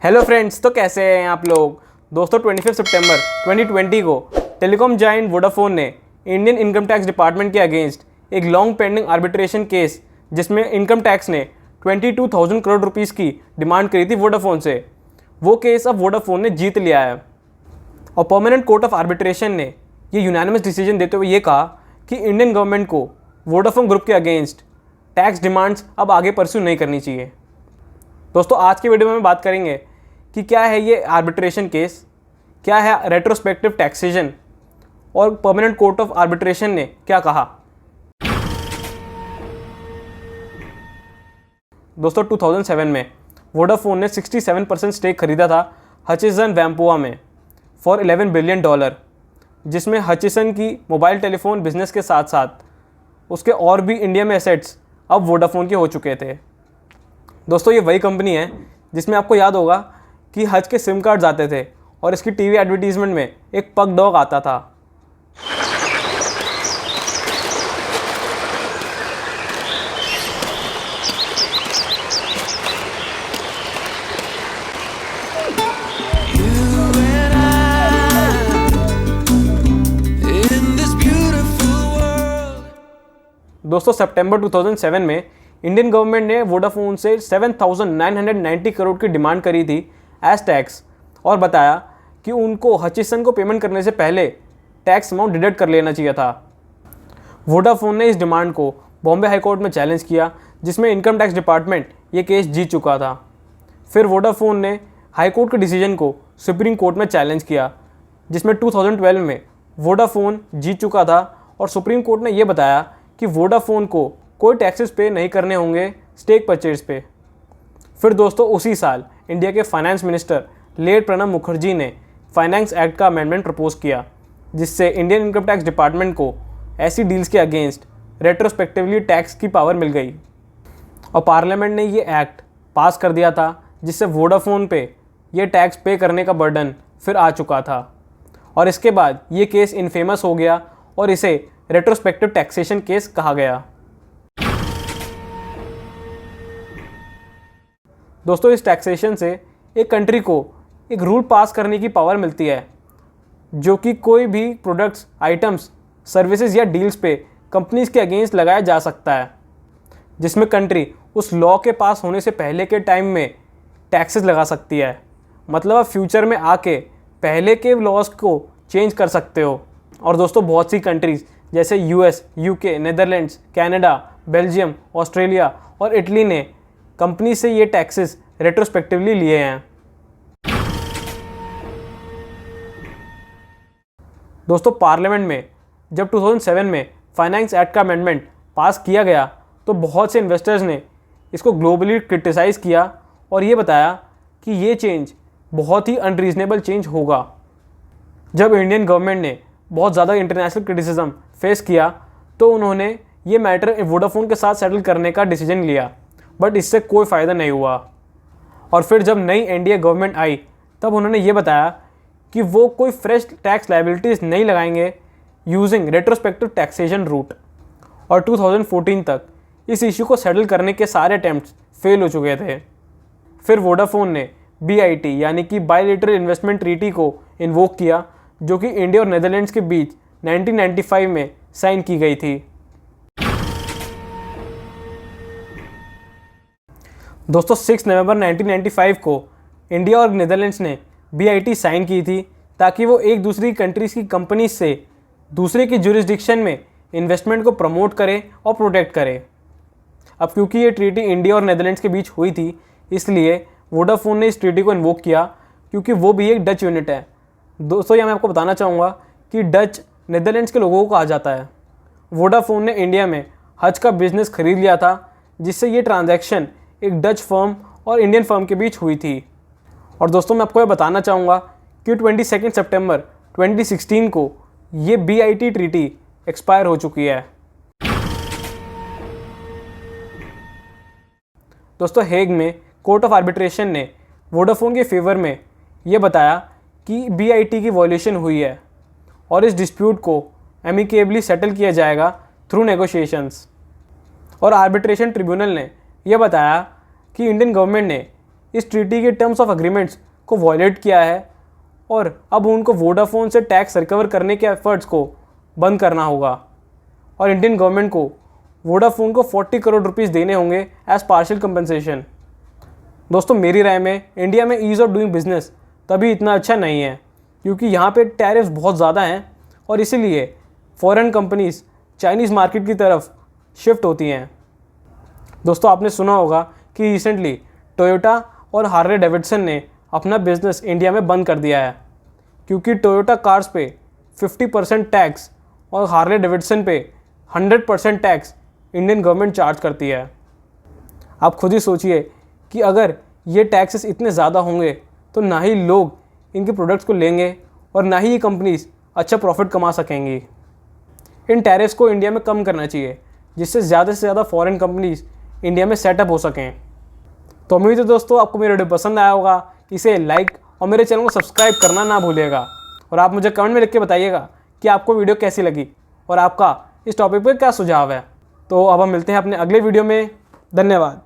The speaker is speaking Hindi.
हेलो फ्रेंड्स, तो कैसे हैं आप लोग। दोस्तों 25 सितंबर 2020 को टेलीकॉम जायंट वोडाफोन ने इंडियन इनकम टैक्स डिपार्टमेंट के अगेंस्ट एक लॉन्ग पेंडिंग आर्बिट्रेशन केस, जिसमें इनकम टैक्स ने 22,000 करोड़ रुपीस की डिमांड करी थी वोडाफोन से, वो केस अब वोडाफोन ने जीत लिया है। और परमानेंट कोर्ट ऑफ आर्बिट्रेशन ने ये यूनानिमस डिसीजन देते हुए ये कहा कि इंडियन गवर्नमेंट को वोडाफोन ग्रुप के अगेंस्ट टैक्स डिमांड्स अब आगे परस्यू नहीं करनी चाहिए। दोस्तों आज की वीडियो में बात करेंगे कि क्या है ये आर्बिट्रेशन केस, क्या है रेट्रोस्पेक्टिव टैक्सेशन और परमानेंट कोर्ट ऑफ आर्बिट्रेशन ने क्या कहा। दोस्तों 2007 में वोडाफोन ने 67% स्टेक खरीदा था हचिसन वैम्पुआ में फॉर $11 बिलियन, जिसमें हचिसन की मोबाइल टेलीफोन बिजनेस के साथ साथ उसके और भी इंडिया में एसेट्स अब वोडाफोन के हो चुके थे। दोस्तों ये वही कंपनी है जिसमें आपको याद होगा कि हज के सिम कार्ड्स आते थे और इसकी टीवी एडवर्टीजमेंट में एक पग डॉग आता था। दोस्तों सितंबर 2007 में इंडियन गवर्नमेंट ने वोडाफोन से 7,990 करोड़ की डिमांड करी थी एज टैक्स और बताया कि उनको हचिसन को पेमेंट करने से पहले टैक्स अमाउंट डिडक्ट कर लेना चाहिए था। वोडाफोन ने इस डिमांड को बॉम्बे हाई कोर्ट में चैलेंज किया, जिसमें इनकम टैक्स डिपार्टमेंट ये केस जीत चुका था। फिर वोडाफोन ने हाई कोर्ट के डिसीजन को सुप्रीम कोर्ट में चैलेंज किया, जिसमें 2012 में वोडाफोन जीत चुका था और सुप्रीम कोर्ट ने यह बताया कि वोडाफोन को कोई टैक्सेस पे नहीं करने होंगे स्टेक परचेज पे। फिर दोस्तों उसी साल इंडिया के finance minister late Pranab Mukherjee ने फाइनेंस एक्ट का अमेंडमेंट प्रपोज किया, जिससे इंडियन इनकम टैक्स डिपार्टमेंट को ऐसी डील्स के अगेंस्ट रेट्रोस्पेक्टिवली टैक्स की पावर मिल गई और पार्लियामेंट ने ये एक्ट पास कर दिया था, जिससे वोडाफोन पे ये टैक्स पे करने का बर्डन फिर आ चुका था। और इसके बाद ये केस इनफेमस हो गया और इसे रेट्रोस्पेक्टिव टैक्सेशन केस कहा गया। दोस्तों इस टैक्सेशन से एक कंट्री को एक रूल पास करने की पावर मिलती है, जो कि कोई भी प्रोडक्ट्स, आइटम्स, सर्विसेज या डील्स पे कंपनीज के अगेंस्ट लगाया जा सकता है, जिसमें कंट्री उस लॉ के पास होने से पहले के टाइम में टैक्सेस लगा सकती है। मतलब आप फ्यूचर में आके पहले के लॉज को चेंज कर सकते हो। और दोस्तों बहुत सी कंट्रीज़ जैसे US, UK, Netherlands, Canada, Belgium, Australia और इटली ने कंपनी से ये टैक्सेस रेट्रोस्पेक्टिवली लिए हैं। दोस्तों पार्लियामेंट में जब 2007 में फाइनेंस एक्ट का अमेंडमेंट पास किया गया तो बहुत से इन्वेस्टर्स ने इसको ग्लोबली क्रिटिसाइज़ किया और ये बताया कि ये चेंज बहुत ही अनरीजनेबल चेंज होगा। जब इंडियन गवर्नमेंट ने बहुत ज़्यादा इंटरनेशनल क्रिटिसिज्म फेस किया तो उन्होंने ये मैटर वोडाफोन के साथ सेटल करने का डिसीजन लिया, बट इससे कोई फ़ायदा नहीं हुआ। और फिर जब नई एनडीए गवर्नमेंट आई तब उन्होंने ये बताया कि वो कोई फ्रेश टैक्स लायबिलिटीज़ नहीं लगाएंगे यूजिंग रेट्रोस्पेक्टिव टैक्सेशन रूट। और 2014 तक इस इशू को सेटल करने के सारे अटैम्प्ट्स फेल हो चुके थे। फिर वोडाफोन ने BIT यानी कि बायलैटरल इन्वेस्टमेंट ट्रीटी को इन्वोक किया, जो कि इंडिया और नेदरलैंड्स के बीच 1995 में साइन की गई थी। दोस्तों 6 नवंबर 1995 को इंडिया और नेदरलैंड्स ने BIT साइन की थी ताकि वो एक दूसरी कंट्रीज़ की कंपनीज से दूसरे की जुरिस्डिक्शन में इन्वेस्टमेंट को प्रमोट करे और प्रोटेक्ट करे। अब क्योंकि ये ट्रीटी इंडिया और नेदरलैंड्स के बीच हुई थी, इसलिए वोडाफोन ने इस ट्रीटी को इन्वोक किया, क्योंकि वो भी एक डच यूनिट है। दोस्तों यहाँ मैं आपको बताना चाहूँगा कि डच नेदरलैंड्स के लोगों को कहा जाता है। वोडाफोन ने इंडिया में हज का बिजनेस खरीद लिया था, जिससे ये ट्रांजैक्शन एक डच फर्म और इंडियन फर्म के बीच हुई थी। और दोस्तों मैं आपको ये बताना चाहूँगा कि 22 सितंबर 2016 को ये BIT ट्रीटी एक्सपायर हो चुकी है। दोस्तों हेग में कोर्ट ऑफ आर्बिट्रेशन ने वोडाफोन के फेवर में ये बताया कि BIT की वॉल्यूशन हुई है और इस डिस्प्यूट को एमिकेबली सेटल किया जाएगा थ्रू नेगोशिएशंस। और आर्बिट्रेशन ट्रिब्यूनल ने यह बताया कि इंडियन गवर्नमेंट ने इस ट्रीटी के टर्म्स ऑफ एग्रीमेंट्स को वॉयलेट किया है और अब उनको वोडाफोन से टैक्स रिकवर करने के एफर्ट्स को बंद करना होगा और इंडियन गवर्नमेंट को वोडाफोन को 40 करोड़ रुपीस देने होंगे एज पार्शियल कंपनसेशन। दोस्तों मेरी राय में इंडिया में ईज़ ऑफ डूइंग बिजनेस तभी इतना अच्छा नहीं है क्योंकि यहाँ पे टैरिफ्स बहुत ज़्यादा हैं और इसीलिए फॉरेन कंपनीज चाइनीज़ मार्केट की तरफ शिफ्ट होती हैं। दोस्तों आपने सुना होगा कि रिसेंटली टोयोटा और हार्ले डेविडसन ने अपना बिजनेस इंडिया में बंद कर दिया है क्योंकि टोयोटा कार्स पे 50% टैक्स और हार्ले डेविडसन पे 100% टैक्स इंडियन गवर्नमेंट चार्ज करती है। आप खुद ही सोचिए कि अगर ये टैक्सेस इतने ज़्यादा होंगे तो ना ही लोग इनके प्रोडक्ट्स को लेंगे और ना ही ये कंपनीज अच्छा प्रॉफिट कमा सकेंगी। इन टैरिफ्स को इंडिया में कम करना चाहिए जिससे ज़्यादा से ज़्यादा फॉरेन कंपनीज इंडिया में सेटअप हो सकें। तो उम्मीद है दोस्तों आपको मेरा वीडियो पसंद आया होगा। इसे लाइक और मेरे चैनल को सब्सक्राइब करना ना भूलिएगा और आप मुझे कमेंट में लिख के बताइएगा कि आपको वीडियो कैसी लगी और आपका इस टॉपिक पर क्या सुझाव है। तो अब हम मिलते हैं अपने अगले वीडियो में। धन्यवाद।